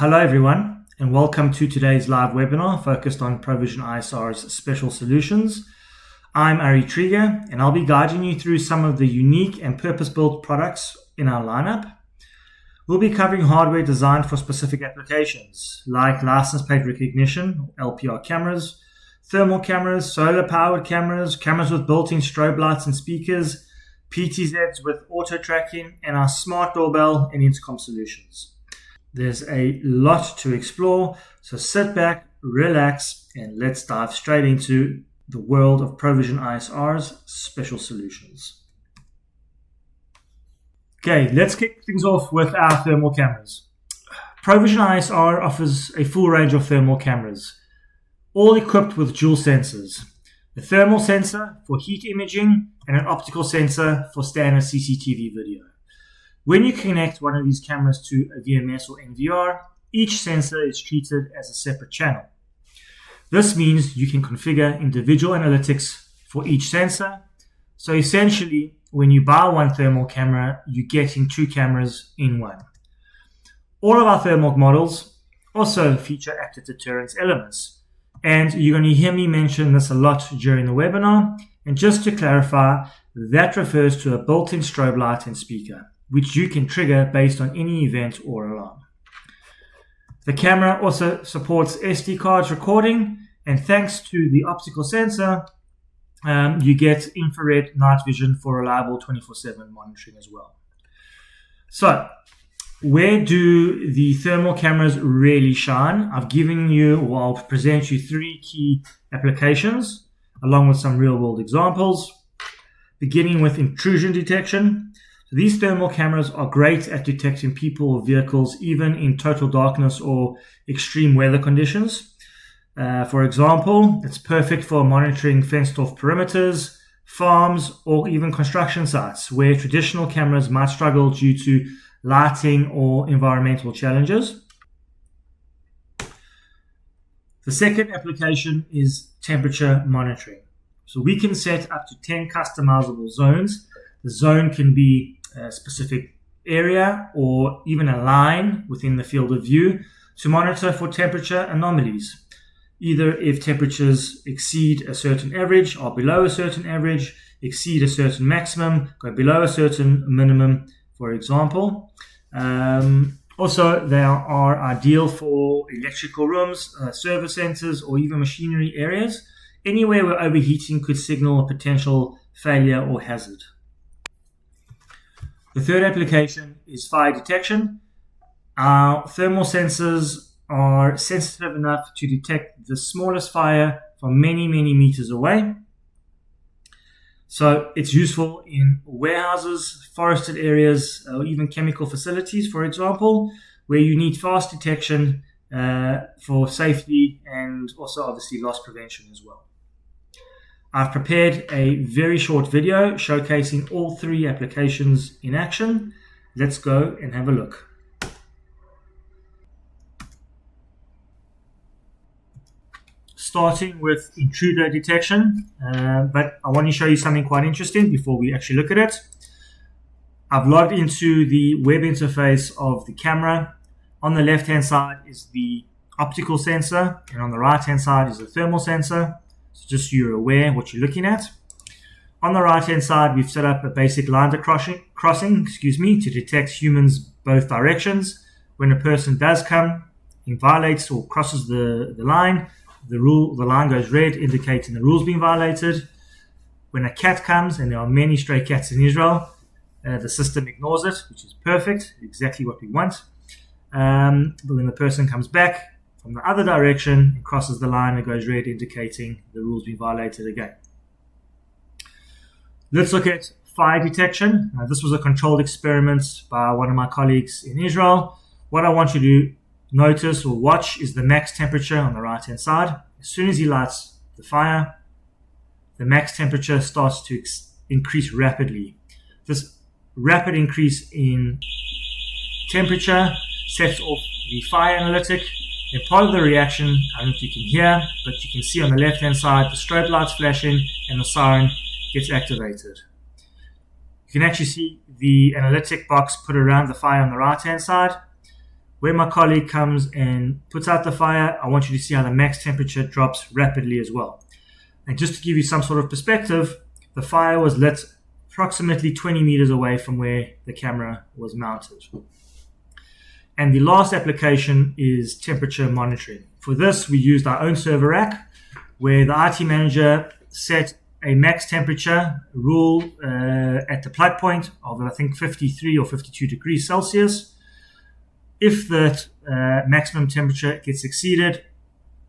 Hello everyone, and welcome to today's live webinar focused on Provision ISR's special solutions. I'm Ari Trigger, and I'll be guiding you through some of the unique and purpose-built products in our lineup. We'll be covering hardware designed for specific applications, like license plate recognition, LPR cameras, thermal cameras, solar-powered cameras, cameras with built-in strobe lights and speakers, PTZs with auto tracking, and our smart doorbell and intercom solutions. There's a lot to explore, so sit back, relax, and let's dive straight into the world of Provision ISR's special solutions. Okay, let's kick things off with our thermal cameras. Provision ISR offers a full range of thermal cameras, all equipped with dual sensors. A thermal sensor for heat imaging and an optical sensor for standard CCTV video. When you connect one of these cameras to a VMS or NVR, each sensor is treated as a separate channel. This means you can configure individual analytics for each sensor. So essentially, when you buy one thermal camera, you're getting two cameras in one. All of our thermal models also feature active deterrence elements. And you're going to hear me mention this a lot during the webinar. And just to clarify, that refers to a built-in strobe light and speaker, which you can trigger based on any event or alarm. The camera also supports SD cards recording, and thanks to the optical sensor, you get infrared night vision for reliable 24/7 monitoring as well. So, where do the thermal cameras really shine? I've given you, or I'll present you three key applications, along with some real-world examples, beginning with intrusion detection. So these thermal cameras are great at detecting people or vehicles, even in total darkness or extreme weather conditions. For example, it's perfect for monitoring fenced-off perimeters, farms, or even construction sites, where traditional cameras might struggle due to lighting or environmental challenges. The second application is temperature monitoring. So we can set up to 10 customizable zones. The zone can be a specific area or even a line within the field of view to monitor for temperature anomalies, either if temperatures exceed a certain average or below a certain average, exceed a certain maximum, go below a certain minimum, for example. Also, they are ideal for electrical rooms, service centers, or even machinery areas, anywhere where overheating could signal a potential failure or hazard. The third application is fire detection. Our thermal sensors are sensitive enough to detect the smallest fire from many, many meters away. So it's useful in warehouses, forested areas, or even chemical facilities, for example, where you need fast detection for safety and also obviously loss prevention as well. I've prepared a very short video showcasing all three applications in action. Let's go and have a look. Starting with intruder detection, but I want to show you something quite interesting before we actually look at it. I've logged into the web interface of the camera. On the left-hand side is the optical sensor, and on the right-hand side is the thermal sensor. So just so you're aware what you're looking at. On the right-hand side, we've set up a basic line crossing to detect humans both directions. When a person does come and violates or crosses the line, the line goes red, indicating the rule's been violated. When a cat comes, and there are many stray cats in Israel, the system ignores it, which is perfect, exactly what we want. But when the person comes back from the other direction and crosses the line, it goes red, indicating the rule's been violated again. Let's look at fire detection. This was a controlled experiment by one of my colleagues in Israel. What I want you to notice or watch is the max temperature on the right-hand side. As soon as he lights the fire, the max temperature starts to increase rapidly. This rapid increase in temperature sets off the fire analytic, and part of the reaction, I don't know if you can hear, but you can see on the left-hand side, the strobe lights flashing and the siren gets activated. You can actually see the analytic box put around the fire on the right-hand side. When my colleague comes and puts out the fire, I want you to see how the max temperature drops rapidly as well. And just to give you some sort of perspective, the fire was lit approximately 20 meters away from where the camera was mounted. And the last application is temperature monitoring. For this, we used our own server rack, where the IT manager set a max temperature rule at the plug point of, I think, 53 or 52 degrees Celsius. If the maximum temperature gets exceeded,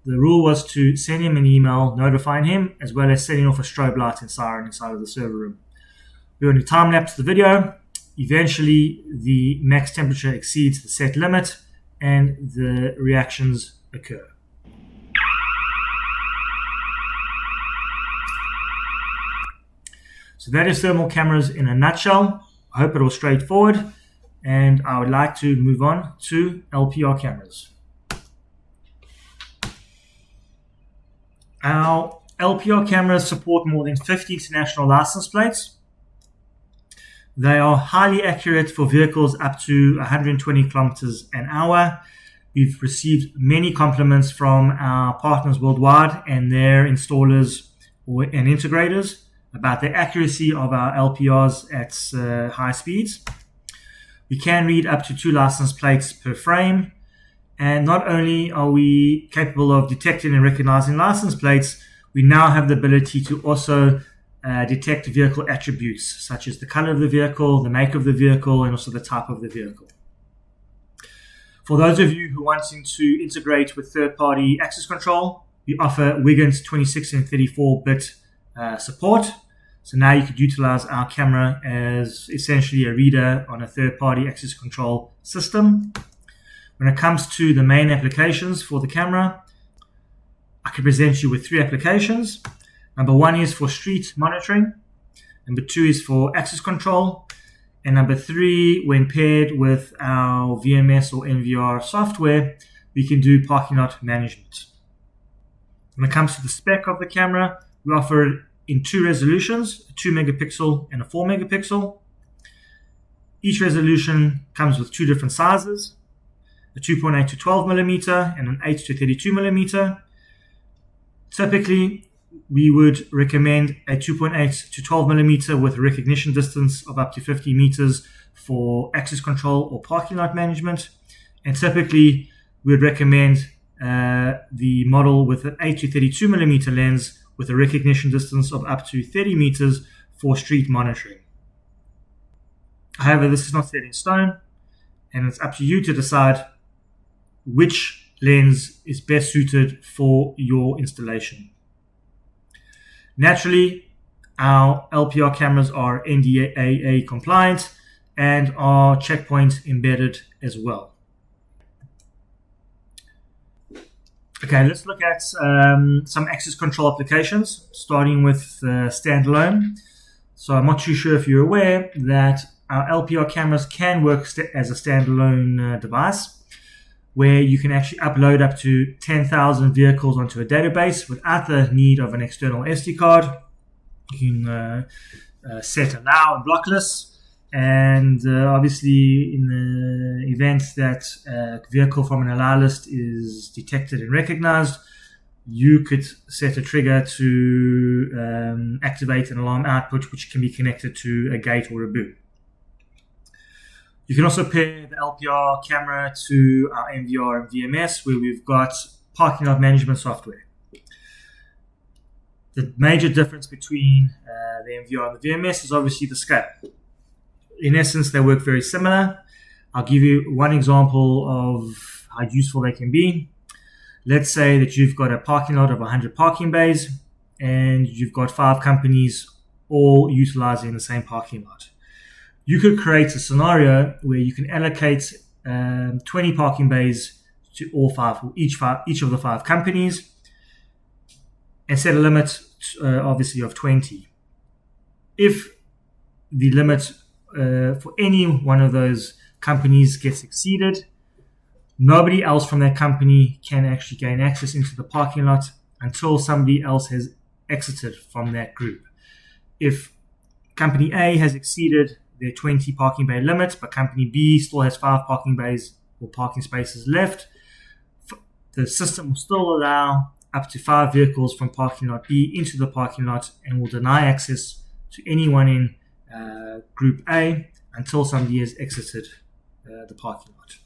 the rule was to send him an email notifying him, as well as setting off a strobe light and siren inside of the server room. We only time-lapse the video. Eventually, the max temperature exceeds the set limit, and the reactions occur. So that is thermal cameras in a nutshell. I hope it was straightforward, and I would like to move on to LPR cameras. Our LPR cameras support more than 50 international license plates. They are highly accurate for vehicles up to 120 kilometers an hour. We've received many compliments from our partners worldwide and their installers and integrators about the accuracy of our LPRs at high speeds. We can read up to 2 license plates per frame. And not only are we capable of detecting and recognizing license plates, we now have the ability to also detect vehicle attributes, such as the color of the vehicle, the make of the vehicle, and also the type of the vehicle. For those of you who are wanting to integrate with third-party access control, we offer Wiggins 26 and 34-bit support. So now you could utilize our camera as essentially a reader on a third-party access control system. When it comes to the main applications for the camera, I can present you with 3 applications. Number 1 is for street monitoring. Number 2 is for access control. And number 3, when paired with our VMS or NVR software, we can do parking lot management. When it comes to the spec of the camera, we offer it in 2 resolutions, a 2 megapixel and a 4 megapixel. Each resolution comes with 2 different sizes, a 2.8 to 12 millimeter and an 8 to 32 millimeter. Typically, we would recommend a 2.8 to 12 millimeter with a recognition distance of up to 50 meters for access control or parking lot management. And typically, we would recommend the model with an 8 to 32 millimeter lens with a recognition distance of up to 30 meters for street monitoring. However, this is not set in stone, and it's up to you to decide which lens is best suited for your installation. Naturally, our LPR cameras are NDAA compliant and are checkpoint embedded as well. Okay, let's look at some access control applications, starting with standalone. So I'm not too sure if you're aware that our LPR cameras can work as a standalone device, where you can actually upload up to 10,000 vehicles onto a database without the need of an external SD card. You can set allow and block lists. And obviously, in the event that a vehicle from an allow list is detected and recognized, you could set a trigger to activate an alarm output, which can be connected to a gate or a boot. You can also pair the LPR camera to our NVR and VMS, where we've got parking lot management software. The major difference between the NVR and the VMS is obviously the scale. In essence, they work very similar. I'll give you one example of how useful they can be. Let's say that you've got a parking lot of 100 parking bays and you've got 5 companies all utilizing the same parking lot. You could create a scenario where you can allocate 20 parking bays to each of the 5 companies and set a limit, obviously, of 20. If the limit for any one of those companies gets exceeded, nobody else from that company can actually gain access into the parking lot until somebody else has exited from that group. If company A has exceeded their 20 parking bay limit, but company B still has 5 parking bays or parking spaces left, the system will still allow up to 5 vehicles from parking lot B into the parking lot and will deny access to anyone in Group A until somebody has exited the parking lot.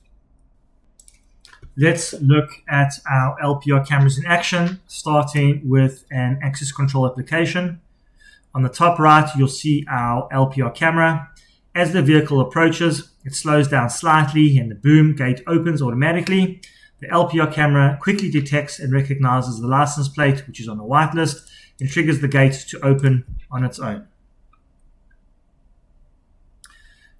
Let's look at our LPR cameras in action, starting with an access control application. On the top right, you'll see our LPR camera. As the vehicle approaches, it slows down slightly and the boom gate opens automatically. The LPR camera quickly detects and recognizes the license plate, which is on a whitelist, and triggers the gate to open on its own.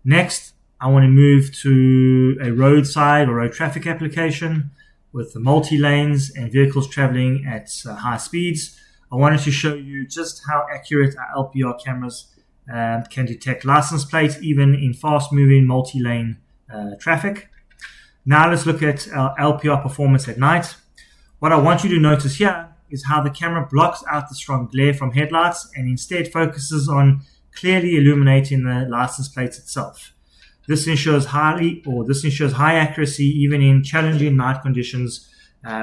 Next, I want to move to a roadside or road traffic application with the multi-lanes and vehicles traveling at high speeds. I wanted to show you just how accurate our LPR cameras can detect license plates even in fast-moving multi-lane traffic. Now let's look at our LPR performance at night. What I want you to notice here is how the camera blocks out the strong glare from headlights and instead focuses on clearly illuminating the license plate itself. This ensures high accuracy even in challenging night conditions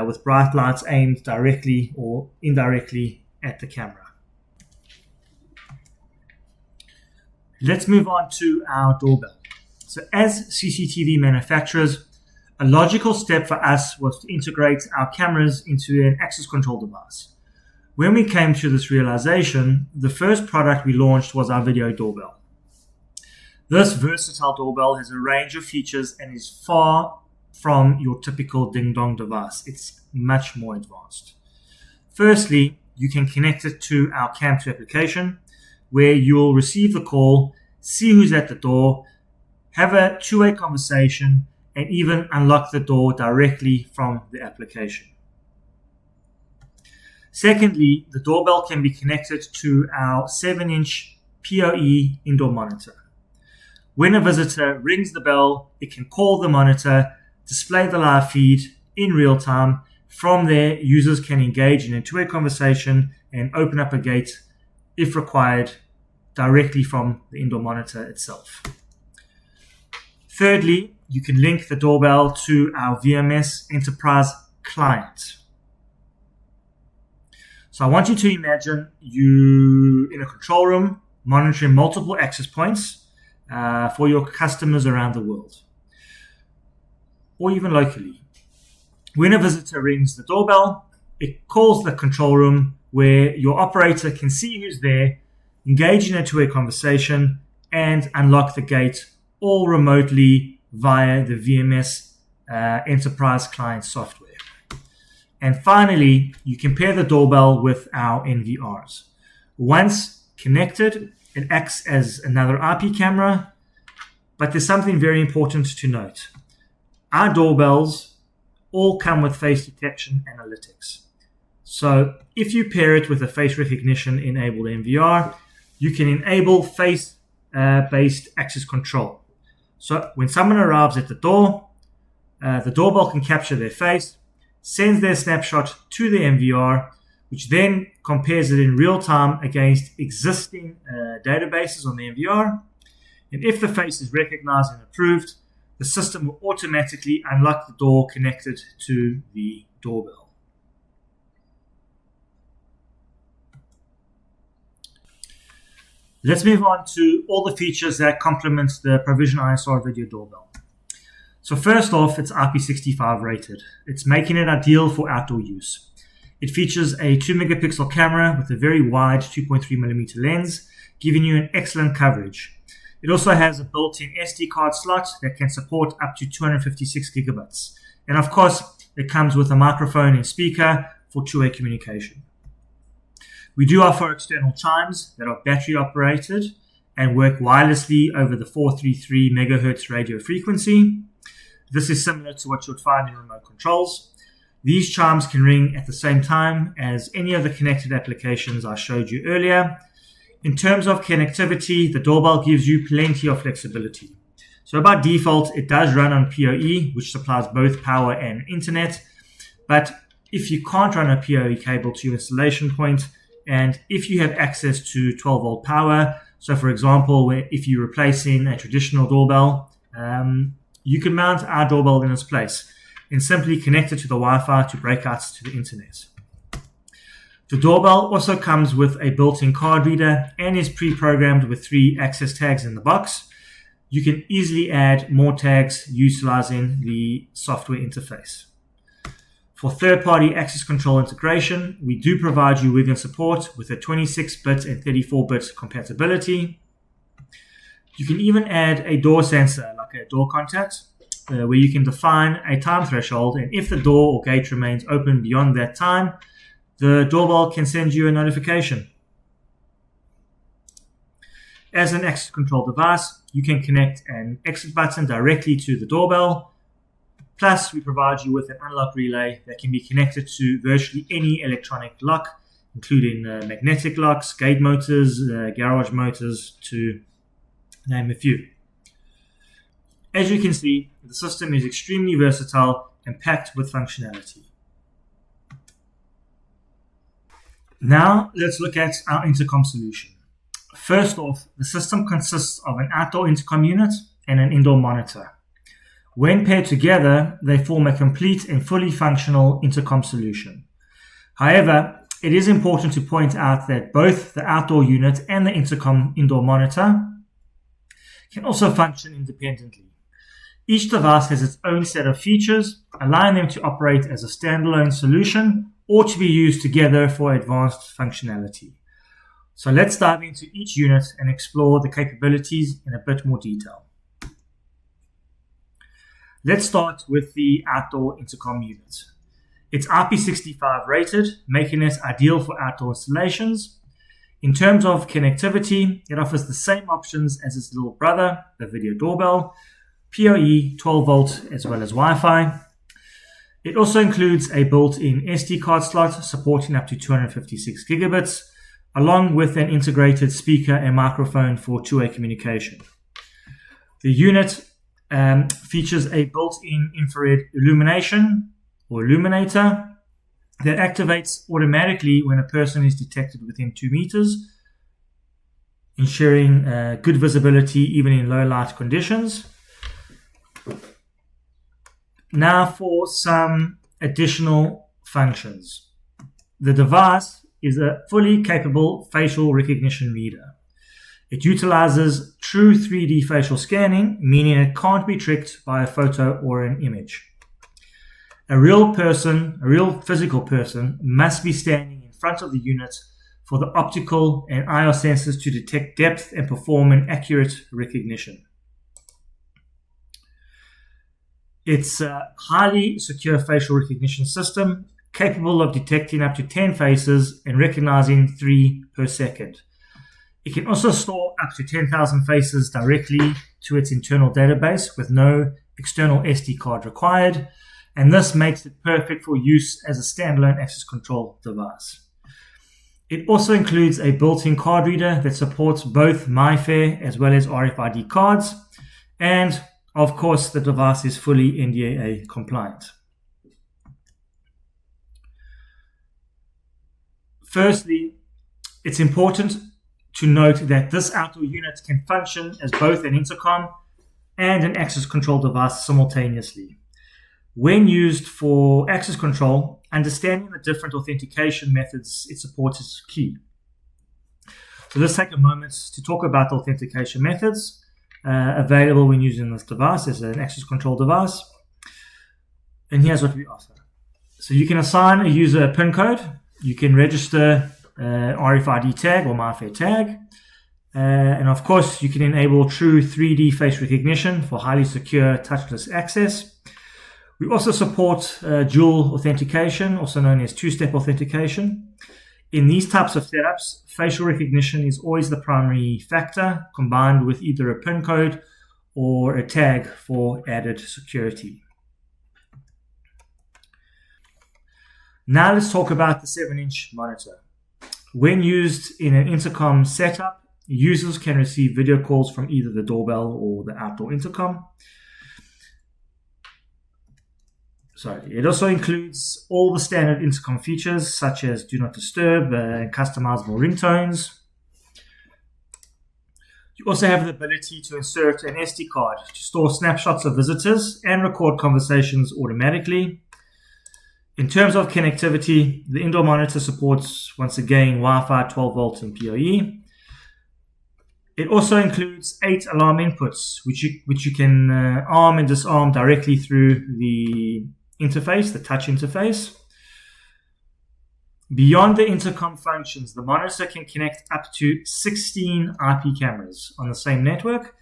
with bright lights aimed directly or indirectly at the camera. Let's move on to our doorbell. So as CCTV manufacturers, a logical step for us was to integrate our cameras into an access control device. When we came to this realization, the first product we launched was our video doorbell. This versatile doorbell has a range of features and is far from your typical ding-dong device. It's much more advanced. Firstly, you can connect it to our Cam2 application, where you'll receive the call, see who's at the door, have a two-way conversation, and even unlock the door directly from the application. Secondly, the doorbell can be connected to our 7-inch PoE indoor monitor. When a visitor rings the bell, it can call the monitor, display the live feed in real time. From there, users can engage in a two-way conversation and open up a gate, if required, directly from the indoor monitor itself. Thirdly, you can link the doorbell to our VMS Enterprise client. So I want you to imagine you in a control room monitoring multiple access points for your customers around the world, or even locally. When a visitor rings the doorbell, it calls the control room where your operator can see who's there, engage in a two-way conversation, and unlock the gate all remotely via the VMS Enterprise client software. And finally, you can pair the doorbell with our NVRs. Once connected, it acts as another IP camera, but there's something very important to note. Our doorbells all come with face detection analytics. So if you pair it with a face recognition enabled NVR, you can enable face-based access control. So when someone arrives at the door, the doorbell can capture their face, sends their snapshot to the NVR, which then compares it in real time against existing databases on the NVR. And if the face is recognized and approved, the system will automatically unlock the door connected to the doorbell. Let's move on to all the features that complement the Provision ISR video doorbell. So first off, it's IP65 rated. It's making it ideal for outdoor use. It features a 2 megapixel camera with a very wide 2.3mm lens, giving you an excellent coverage. It also has a built-in SD card slot that can support up to 256 gigabits. And of course, it comes with a microphone and speaker for two-way communication. We do offer external chimes that are battery operated and work wirelessly over the 433 megahertz radio frequency. This is similar to what you would find in remote controls. These chimes can ring at the same time as any of the connected applications I showed you earlier. In terms of connectivity, the doorbell gives you plenty of flexibility. So by default, it does run on PoE, which supplies both power and internet. But if you can't run a PoE cable to your installation point, and if you have access to 12-volt power, so for example, if you're replacing a traditional doorbell you can mount our doorbell in its place and simply connect it to the Wi-Fi to breakouts to the internet. The doorbell also comes with a built-in card reader and is pre-programmed with 3 access tags in the box. You can easily add more tags utilizing the software interface. For third-party access control integration, we do provide you with support with a 26-bit and 34-bit compatibility. You can even add a door sensor, like a door contact, where you can define a time threshold, and if the door or gate remains open beyond that time, the doorbell can send you a notification. As an access control device, you can connect an exit button directly to the doorbell. Plus, we provide you with an unlock relay that can be connected to virtually any electronic lock, including magnetic locks, gate motors, garage motors, to name a few. As you can see, the system is extremely versatile and packed with functionality. Now, let's look at our intercom solution. First off, the system consists of an outdoor intercom unit and an indoor monitor. When paired together, they form a complete and fully functional intercom solution. However, it is important to point out that both the outdoor unit and the intercom indoor monitor can also function independently. Each device has its own set of features, allowing them to operate as a standalone solution or to be used together for advanced functionality. So let's dive into each unit and explore the capabilities in a bit more detail. Let's start with the outdoor intercom unit. It's IP65 rated, making it ideal for outdoor installations. In terms of connectivity, it offers the same options as its little brother, the video doorbell, PoE, 12 volt, as well as Wi-Fi. It also includes a built-in SD card slot supporting up to 256 gigabits, along with an integrated speaker and microphone for two-way communication. The unit features a built-in infrared illumination or illuminator that activates automatically when a person is detected within 2 meters, ensuring good visibility even in low light conditions. Now for some additional functions. The device is a fully capable facial recognition reader. It utilizes true 3D facial scanning, meaning it can't be tricked by a photo or an image. A real physical person, must be standing in front of the unit for the optical and IR sensors to detect depth and perform an accurate recognition. It's a highly secure facial recognition system capable of detecting up to 10 faces and recognizing 3 per second. It can also store up to 10,000 faces directly to its internal database with no external SD card required, and this makes it perfect for use as a standalone access control device. It also includes a built-in card reader that supports both MyFair as well as RFID cards, and of course the device is fully NDAA compliant. Firstly, it's important to note that this outdoor unit can function as both an intercom and an access control device simultaneously. When used for access control, understanding the different authentication methods it supports is key. So let's take a moment to talk about the authentication methods available when using this device as an access control device. And here's what we offer. So you can assign a user a PIN code. You can register RFID tag or MyFair tag. And of course, you can enable true 3D face recognition for highly secure touchless access. We also support dual authentication, also known as two-step authentication. In these types of setups, facial recognition is always the primary factor, combined with either a PIN code or a tag for added security. Now let's talk about the 7-inch monitor. When used in an intercom setup, users can receive video calls from either the doorbell or the outdoor intercom. It also includes all the standard intercom features such as do not disturb and customizable ringtones. You also have the ability to insert an SD card to store snapshots of visitors and record conversations automatically. In terms of connectivity, the indoor monitor supports, once again, Wi-Fi, 12 volts, and PoE. It also includes 8 alarm inputs, which you can arm and disarm directly through the interface, the touch interface. Beyond the intercom functions, the monitor can connect up to 16 IP cameras on the same network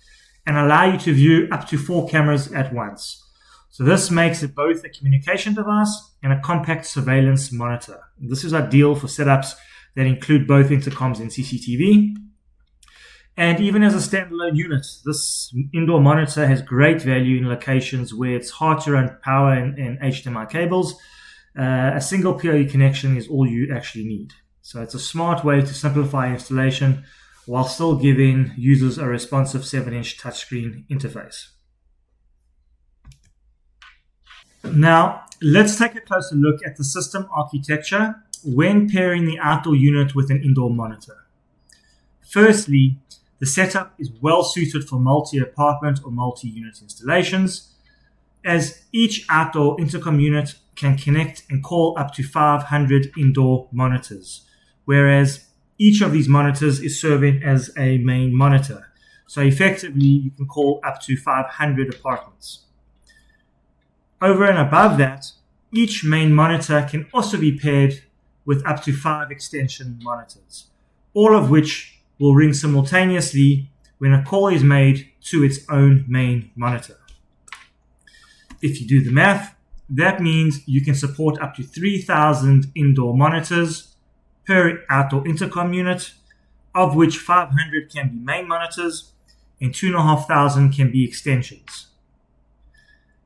and allow you to view up to 4 cameras at once. So this makes it both a communication device and a compact surveillance monitor. This is ideal for setups that include both intercoms and CCTV. And even as a standalone unit, this indoor monitor has great value in locations where it's hard to run power and HDMI cables. A single PoE connection is all you actually need. So it's a smart way to simplify installation while still giving users a responsive 7-inch touchscreen interface. Now, let's take a closer look at the system architecture when pairing the outdoor unit with an indoor monitor. Firstly, the setup is well suited for multi-apartment or multi-unit installations, as each outdoor intercom unit can connect and call up to 500 indoor monitors, whereas each of these monitors is serving as a main monitor. So effectively, you can call up to 500 apartments. Over and above that, each main monitor can also be paired with up to 5 extension monitors, all of which will ring simultaneously when a call is made to its own main monitor. If you do the math, that means you can support up to 3,000 indoor monitors per outdoor intercom unit, of which 500 can be main monitors and 2,500 can be extensions.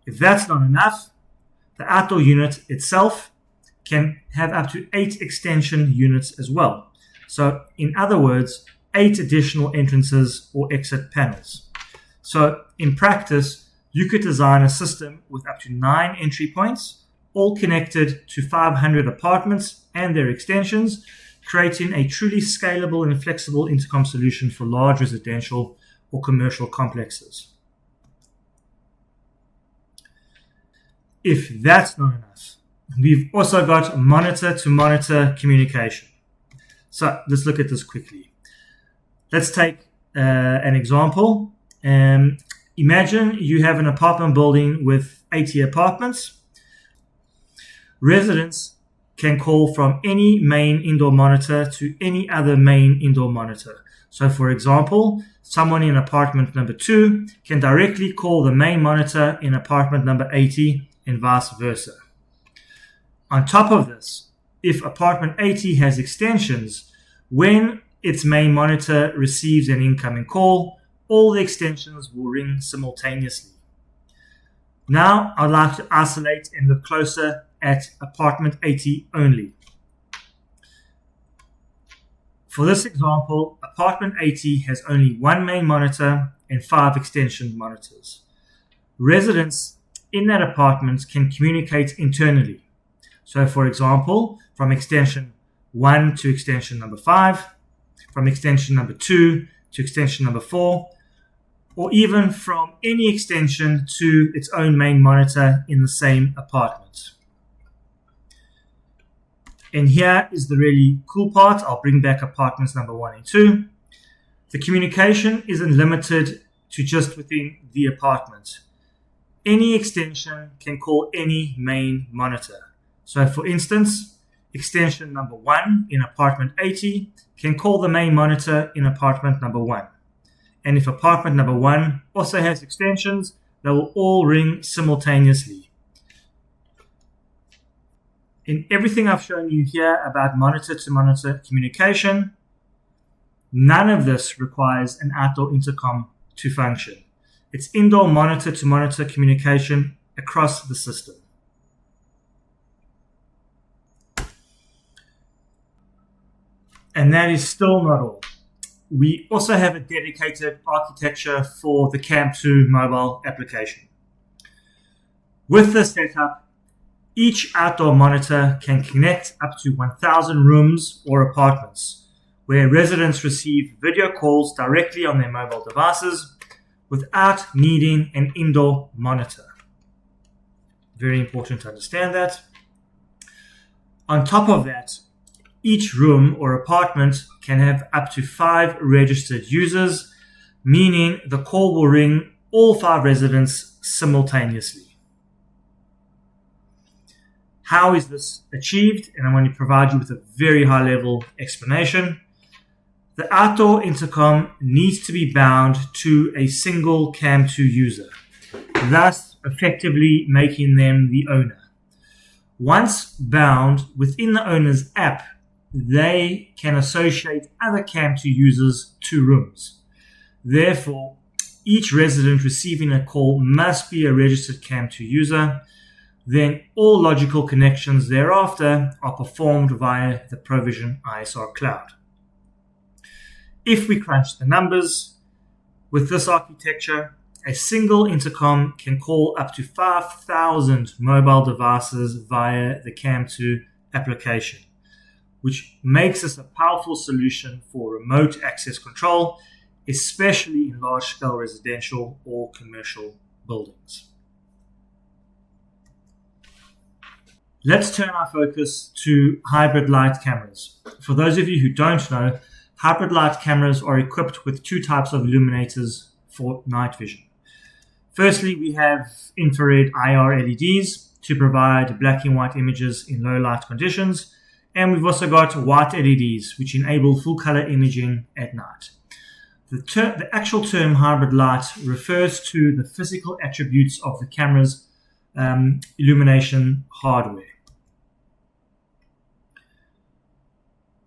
If that's not enough, the outdoor unit itself can have up to 8 extension units as well. So in other words, 8 additional entrances or exit panels. So in practice, you could design a system with up to 9 entry points, all connected to 500 apartments and their extensions, creating a truly scalable and flexible intercom solution for large residential or commercial complexes. If that's not enough, we've also got monitor-to-monitor communication. So let's look at this quickly. Let's take an example. Imagine you have an apartment building with 80 apartments. Residents can call from any main indoor monitor to any other main indoor monitor. So for example, someone in apartment number 2 can directly call the main monitor in apartment number 80 and vice versa. On top of this, if apartment 80 has extensions, when its main monitor receives an incoming call, all the extensions will ring simultaneously. Now I'd like to isolate and look closer at apartment 80 only. For this example, apartment 80 has only 1 main monitor and 5 extension monitors. Residents in that apartment can communicate internally. So for example, from extension 1 to extension number 5, from extension number 2 to extension number 4, or even from any extension to its own main monitor in the same apartment. And here is the really cool part. I'll bring back apartments number 1 and 2. The communication isn't limited to just within the apartment. Any extension can call any main monitor. So for instance, extension number 1 in apartment 80 can call the main monitor in apartment number 1. And if apartment number 1 also has extensions, they will all ring simultaneously. In everything I've shown you here about monitor-to-monitor communication, none of this requires an outdoor intercom to function. It's indoor monitor-to-monitor communication across the system. And that is still not all. We also have a dedicated architecture for the Cam2 mobile application. With this setup, each outdoor monitor can connect up to 1,000 rooms or apartments, where residents receive video calls directly on their mobile devices without needing an indoor monitor. Very important to understand that. On top of that, each room or apartment can have up to 5 registered users, meaning the call will ring all 5 residents simultaneously. How is this achieved? And I'm going to provide you with a very high-level explanation. The outdoor intercom needs to be bound to a single Cam2 user, thus effectively making them the owner. Once bound within the owner's app, they can associate other Cam2 users to rooms. Therefore, each resident receiving a call must be a registered Cam2 user. Then all logical connections thereafter are performed via the Provision ISR cloud. If we crunch the numbers, with this architecture, a single intercom can call up to 5,000 mobile devices via the Cam2 application, which makes this a powerful solution for remote access control, especially in large-scale residential or commercial buildings. Let's turn our focus to hybrid light cameras. For those of you who don't know, hybrid light cameras are equipped with 2 types of illuminators for night vision. Firstly, we have infrared IR LEDs to provide black and white images in low light conditions. And we've also got white LEDs, which enable full color imaging at night. The actual term hybrid light refers to the physical attributes of the camera's illumination hardware.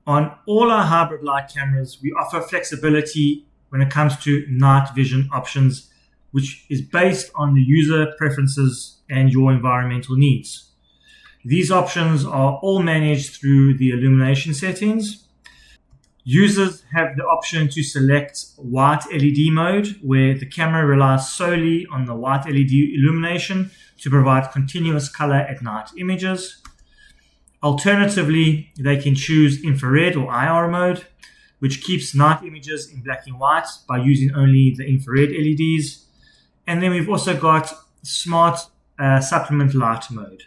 On all our hybrid light cameras, we offer flexibility when it comes to night vision options, which is based on the user preferences and your environmental needs. These options are all managed through the illumination settings. Users have the option to select white LED mode, where the camera relies solely on the white LED illumination to provide continuous color at night images. Alternatively, they can choose infrared or IR mode, which keeps night images in black and white by using only the infrared LEDs. And then we've also got smart supplement light mode.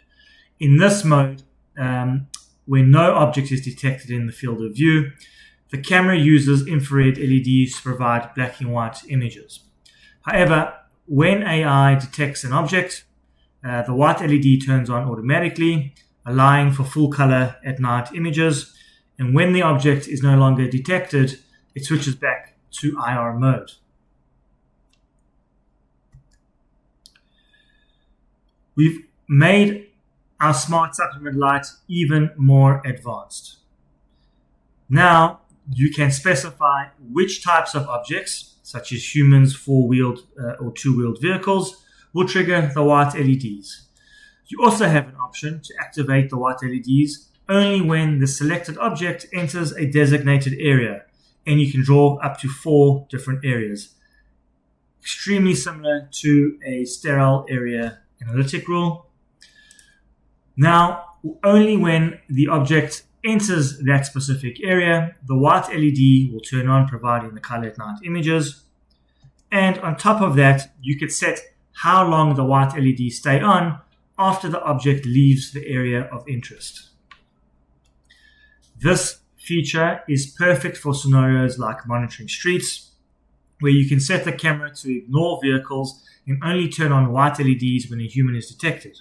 In this mode, where no object is detected in the field of view, the camera uses infrared LEDs to provide black and white images. However, when AI detects an object, the white LED turns on automatically, allowing for full color at night images. And when the object is no longer detected, it switches back to IR mode. We've made our smart supplement light even more advanced. Now, you can specify which types of objects, such as humans, 4-wheeled or 2-wheeled vehicles, will trigger the white LEDs. You also have an option to activate the white LEDs only when the selected object enters a designated area, and you can draw up to 4 different areas. Extremely similar to a sterile area analytic rule. Now, only when the object enters that specific area, the white LED will turn on, providing the color at night images. And on top of that, you could set how long the white LEDs stay on after the object leaves the area of interest. This feature is perfect for scenarios like monitoring streets, where you can set the camera to ignore vehicles and only turn on white LEDs when a human is detected.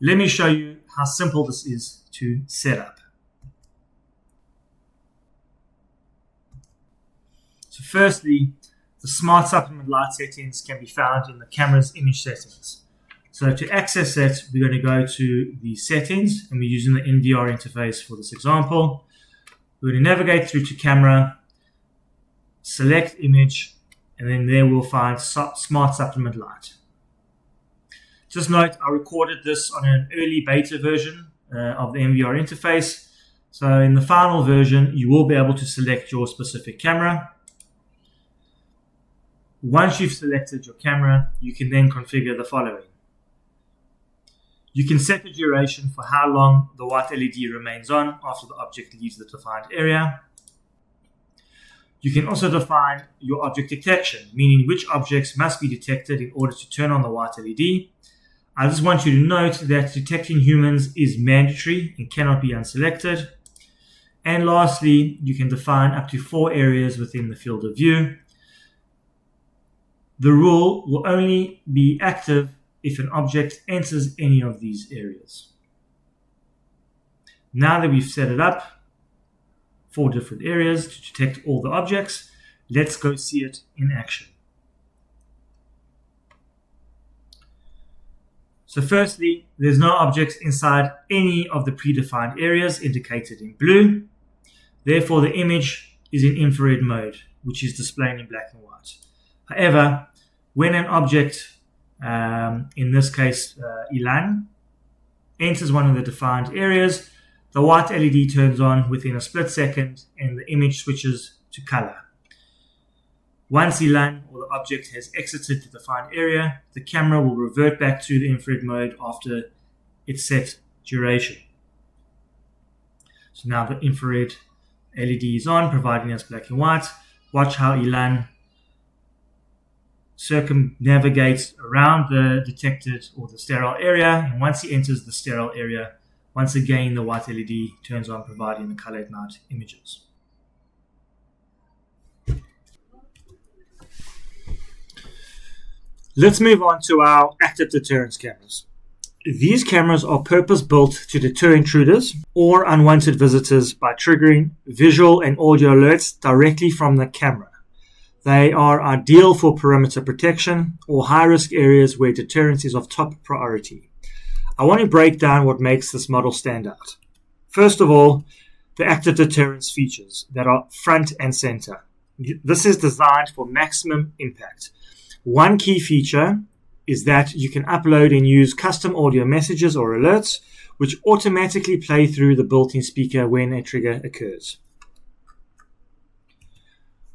Let me show you how simple this is to set up. So firstly, the smart supplement light settings can be found in the camera's image settings. So to access that, we're going to go to the settings, and we're using the NVR interface for this example. We're going to navigate through to camera, select image, and then there we'll find smart supplement light. Just note, I recorded this on an early beta version of the NVR interface. So in the final version, you will be able to select your specific camera. Once you've selected your camera, you can then configure the following. You can set the duration for how long the white LED remains on after the object leaves the defined area. You can also define your object detection, meaning which objects must be detected in order to turn on the white LED. I just want you to note that detecting humans is mandatory and cannot be unselected. And lastly, you can define up to 4 areas within the field of view. The rule will only be active if an object enters any of these areas. Now that we've set it up, 4 different areas to detect all the objects, let's go see it in action. So firstly, there's no objects inside any of the predefined areas indicated in blue. Therefore, the image is in infrared mode, which is displayed in black and white. However, when an object, in this case Ilan, enters one of the defined areas, the white LED turns on within a split second and the image switches to color. Once Ilan or the object has exited the defined area, the camera will revert back to the infrared mode after its set duration. So now the infrared LED is on, providing us black and white. Watch how Ilan circumnavigates around the detected or the sterile area, and once he enters the sterile area, once again the white LED turns on, providing the color at night images. Let's move on to our active deterrence cameras. These cameras are purpose-built to deter intruders or unwanted visitors by triggering visual and audio alerts directly from the camera. They are ideal for perimeter protection or high-risk areas where deterrence is of top priority. I want to break down what makes this model stand out. First of all, the active deterrence features that are front and center. This is designed for maximum impact. One key feature is that you can upload and use custom audio messages or alerts, which automatically play through the built-in speaker when a trigger occurs.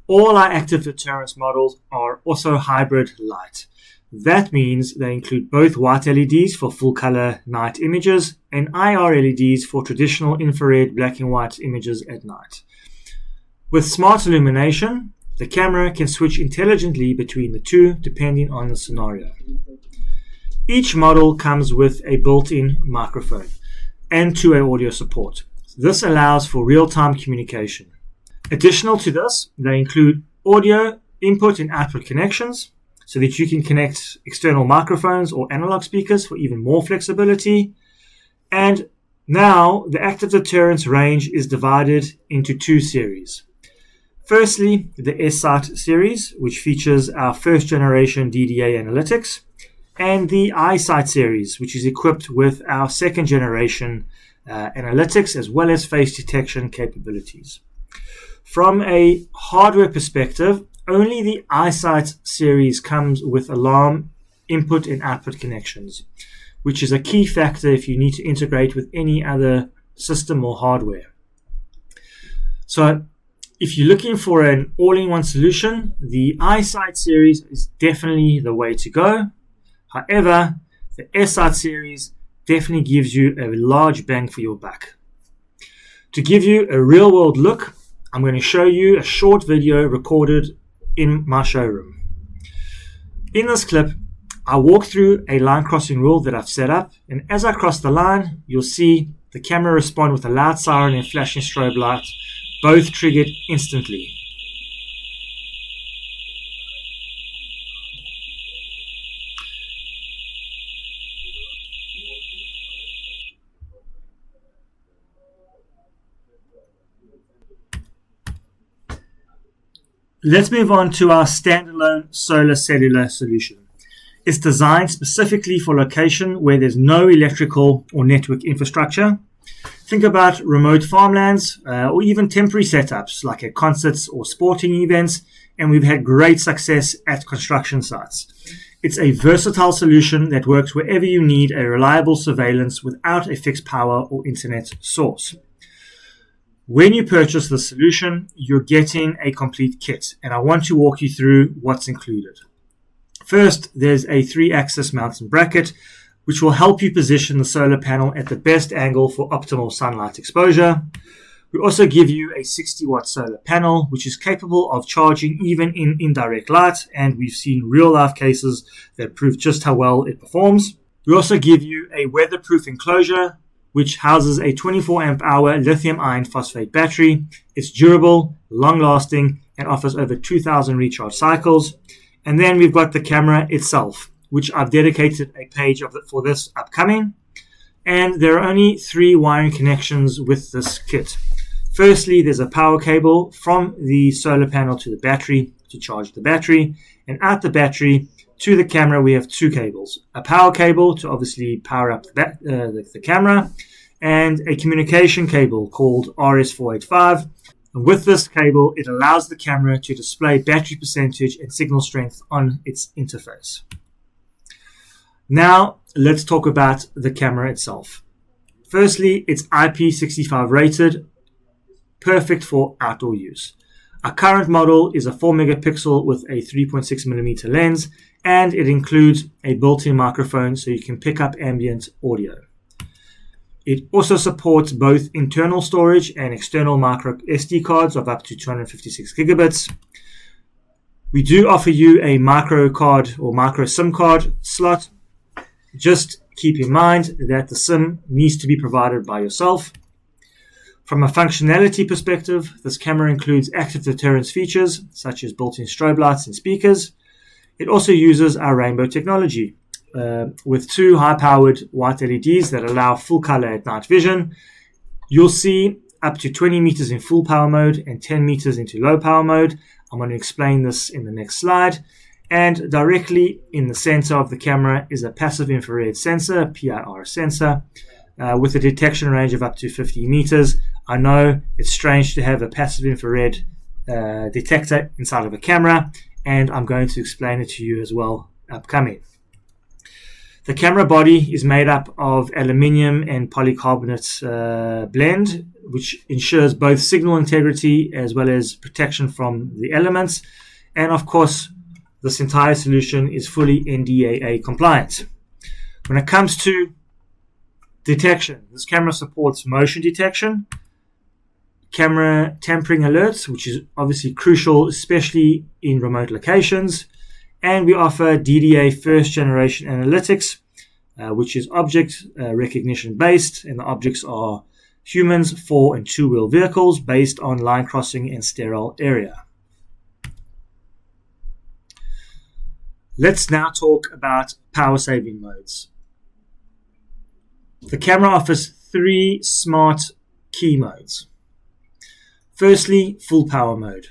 All our active deterrence models are also hybrid light. That means they include both white LEDs for full color night images and IR LEDs for traditional infrared black and white images at night. With smart illumination, the camera can switch intelligently between the two depending on the scenario. Each model comes with a built-in microphone and two-way audio support. This allows for real-time communication. Additional to this, they include audio input and output connections so that you can connect external microphones or analog speakers for even more flexibility. And now the active deterrence range is divided into 2 series. Firstly, the S-Sight series, which features our first generation DDA analytics, and the iSight series, which is equipped with our second generation analytics as well as face detection capabilities. From a hardware perspective, only the iSight series comes with alarm input and output connections, which is a key factor if you need to integrate with any other system or hardware. So if you're looking for an all-in-one solution, the iSight series is definitely the way to go. However, the S-Sight series definitely gives you a large bang for your buck. To give you a real-world look, I'm going to show you a short video recorded in my showroom. In this clip, I walk through a line crossing rule that I've set up, and as I cross the line, you'll see the camera respond with a loud siren and flashing strobe light, both triggered instantly. Let's move on to our standalone solar cellular solution. It's designed specifically for location where there's no electrical or network infrastructure. Think about remote farmlands or even temporary setups like at concerts or sporting events, and we've had great success at construction sites. It's a versatile solution that works wherever you need a reliable surveillance without a fixed power or internet source. When you purchase the solution, you're getting a complete kit, and I want to walk you through what's included. First, there's a 3-axis mounting bracket which will help you position the solar panel at the best angle for optimal sunlight exposure. We also give you a 60-watt solar panel, which is capable of charging even in indirect light, and we've seen real-life cases that prove just how well it performs. We also give you a weatherproof enclosure, which houses a 24 amp hour lithium iron phosphate battery. It's durable, long-lasting, and offers over 2,000 recharge cycles. And then we've got the camera itself, which I've dedicated a page for this upcoming. And there are only 3 wiring connections with this kit. Firstly, there's a power cable from the solar panel to the battery to charge the battery. And at the battery to the camera, we have 2 cables. A power cable to obviously power up the camera, and a communication cable called RS485. And with this cable, it allows the camera to display battery percentage and signal strength on its interface. Now, let's talk about the camera itself. Firstly, it's IP65 rated, perfect for outdoor use. Our current model is a 4 megapixel with a 3.6 millimeter lens, and it includes a built-in microphone so you can pick up ambient audio. It also supports both internal storage and external micro SD cards of up to 256 gigabits. We do offer you a micro card or micro SIM card slot. Just keep in mind that the SIM needs to be provided by yourself. From a functionality perspective, this camera includes active deterrence features such as built-in strobe lights and speakers. It also uses our rainbow technology with 2 high-powered white LEDs that allow full color at night vision. You'll see up to 20 meters in full power mode and 10 meters into low power mode. I'm going to explain this in the next slide. And directly in the center of the camera is a passive infrared sensor, PIR sensor, with a detection range of up to 50 meters. I know it's strange to have a passive infrared detector inside of a camera, and I'm going to explain it to you as well upcoming. The camera body is made up of aluminium and polycarbonate blend, which ensures both signal integrity as well as protection from the elements. And of course, this entire solution is fully NDAA compliant. When it comes to detection, this camera supports motion detection, camera tampering alerts, which is obviously crucial, especially in remote locations. And we offer DDA first generation analytics, which is object recognition based, and the objects are humans, 4 and 2 wheel vehicles based on line crossing and sterile area. Let's now talk about power saving modes. The camera offers 3 smart key modes. Firstly, full power mode.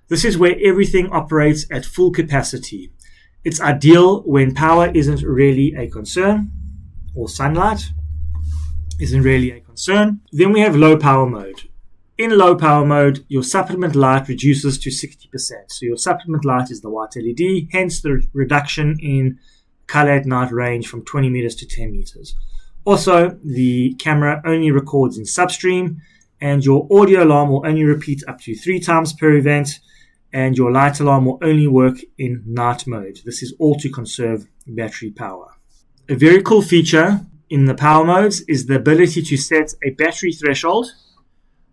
This is where everything operates at full capacity. It's ideal when power isn't really a concern, or sunlight isn't really a concern. Then we have low power mode. In low power mode, your supplement light reduces to 60%. So your supplement light is the white LED, hence the reduction in color at night range from 20 meters to 10 meters. Also, the camera only records in substream, and your audio alarm will only repeat up to 3 times per event, and your light alarm will only work in night mode. This is all to conserve battery power. A very cool feature in the power modes is the ability to set a battery threshold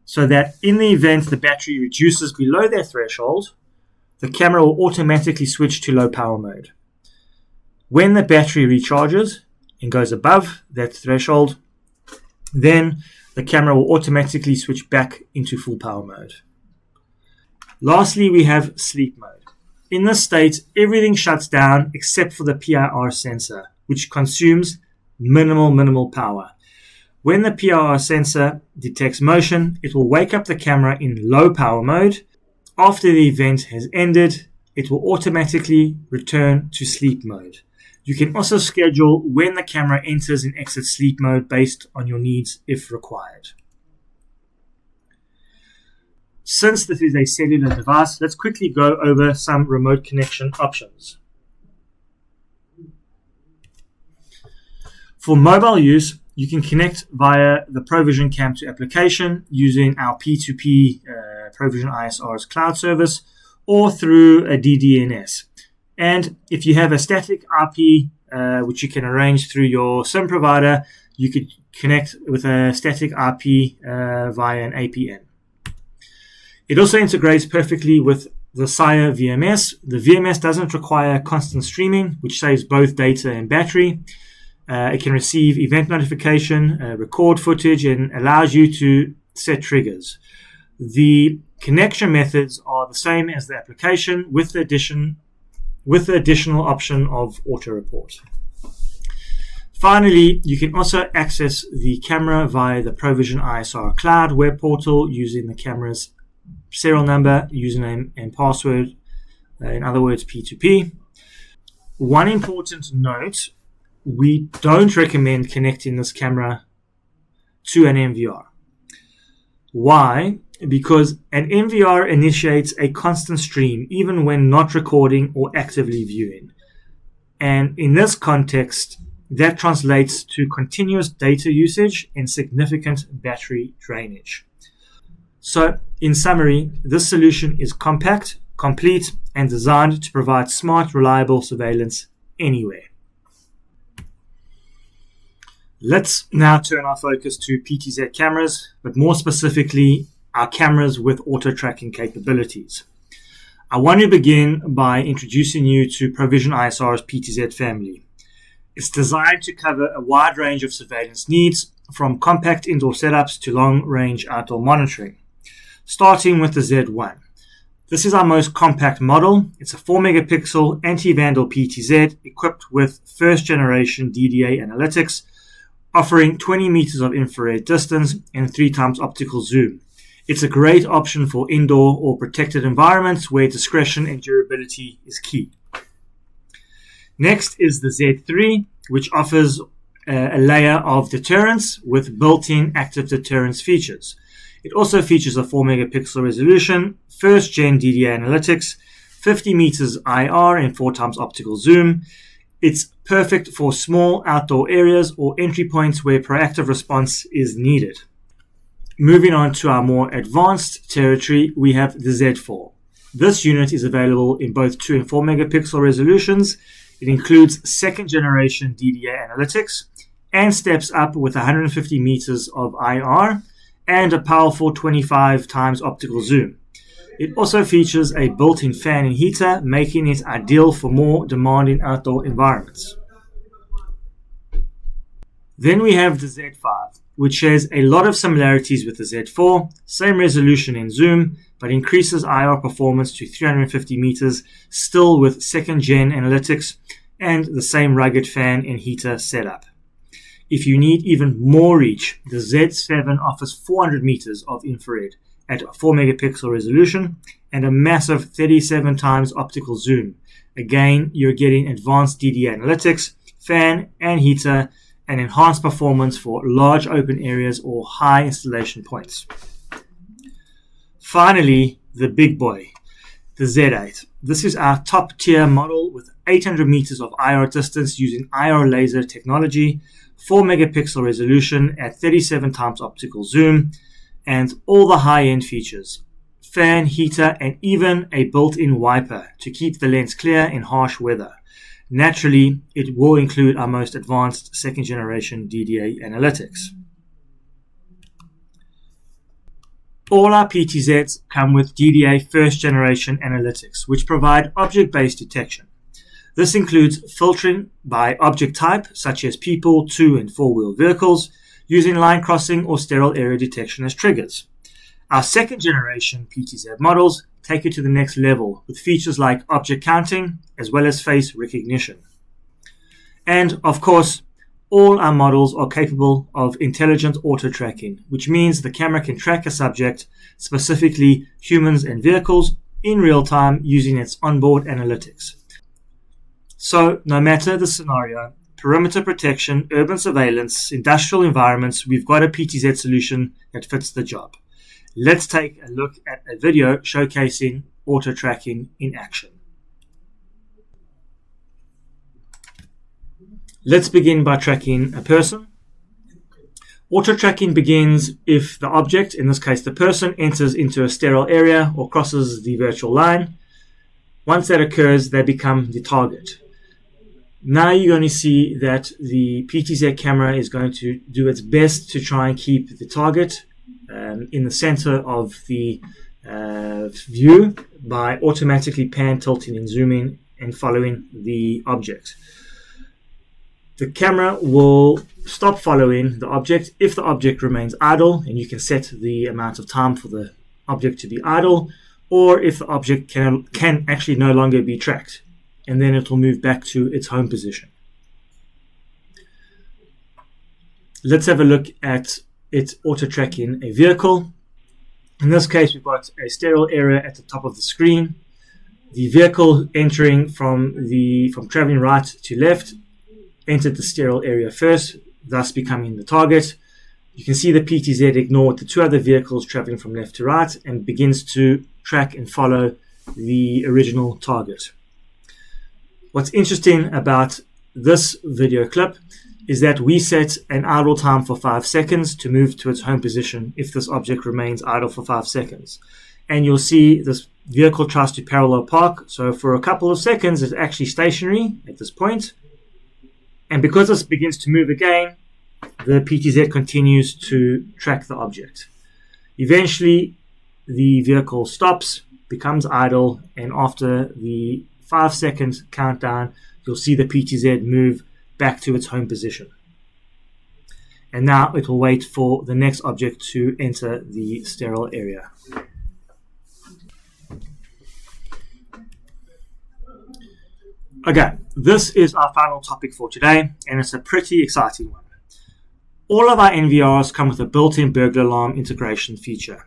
so that in the event the battery reduces below that threshold, the camera will automatically switch to low power mode. When the battery recharges and goes above that threshold, then the camera will automatically switch back into full power mode. Lastly, we have sleep mode. In this state, everything shuts down except for the PIR sensor, which consumes minimal power. When the PIR sensor detects motion, it will wake up the camera in low power mode. After the event has ended, it will automatically return to sleep mode. You can also schedule when the camera enters and exits sleep mode based on your needs if required. Since this is a cellular device, let's quickly go over some remote connection options. For mobile use, you can connect via the Provision Cam 2 application using our P2P Provision ISR's cloud service or through a DDNS. And if you have a static IP which you can arrange through your SIM provider. You could connect with a static IP via an APN. It also integrates perfectly with the Sire VMS. The VMS doesn't require constant streaming, which saves both data and battery. It can receive event notification, record footage, and allows you to set triggers. The connection methods are the same as the application, with the additional option of auto report. Finally, you can also access the camera via the Provision ISR Cloud web portal using the camera's serial number, username, and password, in other words, P2P. One important note, we don't recommend connecting this camera to an MVR. Why? Because an MVR initiates a constant stream even when not recording or actively viewing. And in this context, that translates to continuous data usage and significant battery drainage. So, in summary, this solution is compact, complete, and designed to provide smart, reliable surveillance anywhere. Let's now turn our focus to PTZ cameras, but more specifically, our cameras with auto-tracking capabilities. I want to begin by introducing you to Provision ISR's PTZ family. It's designed to cover a wide range of surveillance needs, from compact indoor setups to long-range outdoor monitoring. Starting with the Z1. This is our most compact model. It's a 4-megapixel anti-vandal PTZ equipped with first-generation DDA analytics, offering 20 meters of infrared distance and 3 times optical zoom. It's a great option for indoor or protected environments where discretion and durability is key. Next is the Z3, which offers a layer of deterrence with built-in active deterrence features. It also features a 4-megapixel resolution, first-gen DDA analytics, 50 meters IR and 4 times optical zoom. It's perfect for small outdoor areas or entry points where proactive response is needed. Moving on to our more advanced territory, we have the Z4. This unit is available in both 2 and 4 megapixel resolutions. It includes second-generation DDA analytics and steps up with 150 meters of IR and a powerful 25 times optical zoom. It also features a built-in fan and heater, making it ideal for more demanding outdoor environments. Then we have the Z5, which shares a lot of similarities with the Z4, same resolution and zoom, but increases IR performance to 350 meters, still with second-gen analytics and the same rugged fan and heater setup. If you need even more reach, the Z7 offers 400 meters of infrared at 4 megapixel resolution and a massive 37 times optical zoom. Again, you're getting advanced DDA analytics, fan and heater, and enhanced performance for large open areas or high installation points. Finally, the big boy, the Z8. This is our top tier model with 800 meters of IR distance using IR laser technology, 4 megapixel resolution at 37 times optical zoom, and all the high-end features, fan, heater, and even a built-in wiper to keep the lens clear in harsh weather. Naturally, it will include our most advanced second-generation DDA analytics. All our PTZs come with DDA first-generation analytics, which provide object-based detection. This includes filtering by object type, such as people, 2- and 4-wheel vehicles, using line crossing or sterile area detection as triggers. Our second-generation PTZ models take it to the next level with features like object counting as well as face recognition. And, of course, all our models are capable of intelligent auto-tracking, which means the camera can track a subject, specifically humans and vehicles, in real time using its onboard analytics. So, no matter the scenario, perimeter protection, urban surveillance, industrial environments, we've got a PTZ solution that fits the job. Let's take a look at a video showcasing auto-tracking in action. Let's begin by tracking a person. Auto-tracking begins if the object, in this case the person, enters into a sterile area or crosses the virtual line. Once that occurs, they become the target. Now you're going to see that the PTZ camera is going to do its best to try and keep the target in the center of the view by automatically pan, tilting, and zooming and following the object. The camera will stop following the object if the object remains idle, and you can set the amount of time for the object to be idle, or if the object can actually no longer be tracked, and then it will move back to its home position. Let's have a look at it auto-tracking a vehicle. In this case, we've got a sterile area at the top of the screen. The vehicle entering from traveling right to left entered the sterile area first, thus becoming the target. You can see the PTZ ignored the two other vehicles traveling from left to right and begins to track and follow the original target. What's interesting about this video clip is that we set an idle time for 5 seconds to move to its home position if this object remains idle for 5 seconds. And you'll see this vehicle tries to parallel park. So for a couple of seconds, it's actually stationary at this point. And because this begins to move again, the PTZ continues to track the object. Eventually, the vehicle stops, becomes idle, and after the 5-second countdown, you'll see the PTZ move back to its home position. And now it will wait for the next object to enter the sterile area. Okay, this is our final topic for today, and it's a pretty exciting one. All of our NVRs come with a built-in burglar alarm integration feature.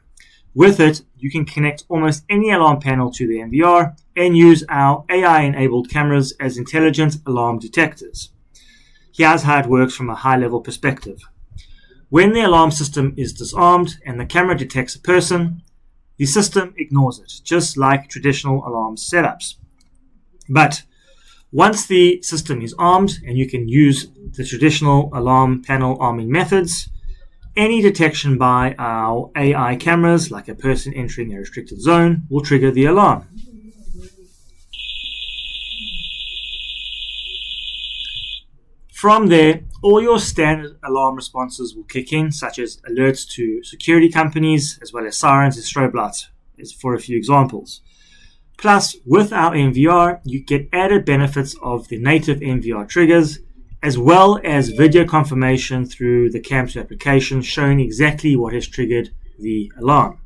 With it, you can connect almost any alarm panel to the NVR and use our AI-enabled cameras as intelligent alarm detectors. Here's how it works from a high-level perspective. When the alarm system is disarmed and the camera detects a person, the system ignores it, just like traditional alarm setups. But once the system is armed and you can use the traditional alarm panel arming methods, any detection by our AI cameras, like a person entering a restricted zone, will trigger the alarm. From there, all your standard alarm responses will kick in, such as alerts to security companies, as well as sirens and strobe lights, as for a few examples. Plus, with our NVR, you get added benefits of the native NVR triggers, as well as video confirmation through the Cam2 application showing exactly what has triggered the alarm.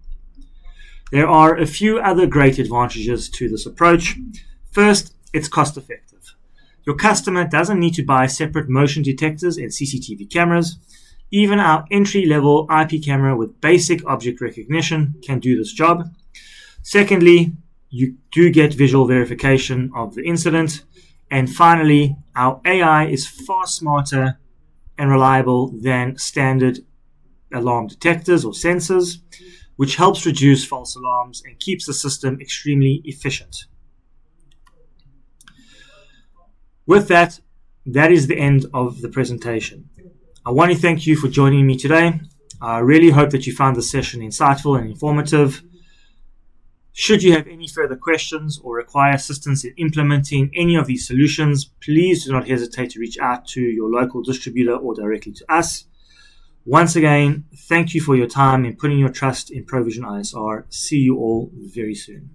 There are a few other great advantages to this approach. First, it's cost effective. Your customer doesn't need to buy separate motion detectors and CCTV cameras. Even our entry-level IP camera with basic object recognition can do this job. Secondly, you do get visual verification of the incident. And finally, our AI is far smarter and reliable than standard alarm detectors or sensors, which helps reduce false alarms and keeps the system extremely efficient. With that, that is the end of the presentation. I want to thank you for joining me today. I really hope that you found this session insightful and informative. Should you have any further questions or require assistance in implementing any of these solutions, please do not hesitate to reach out to your local distributor or directly to us. Once again, thank you for your time and putting your trust in ProVision ISR. See you all very soon.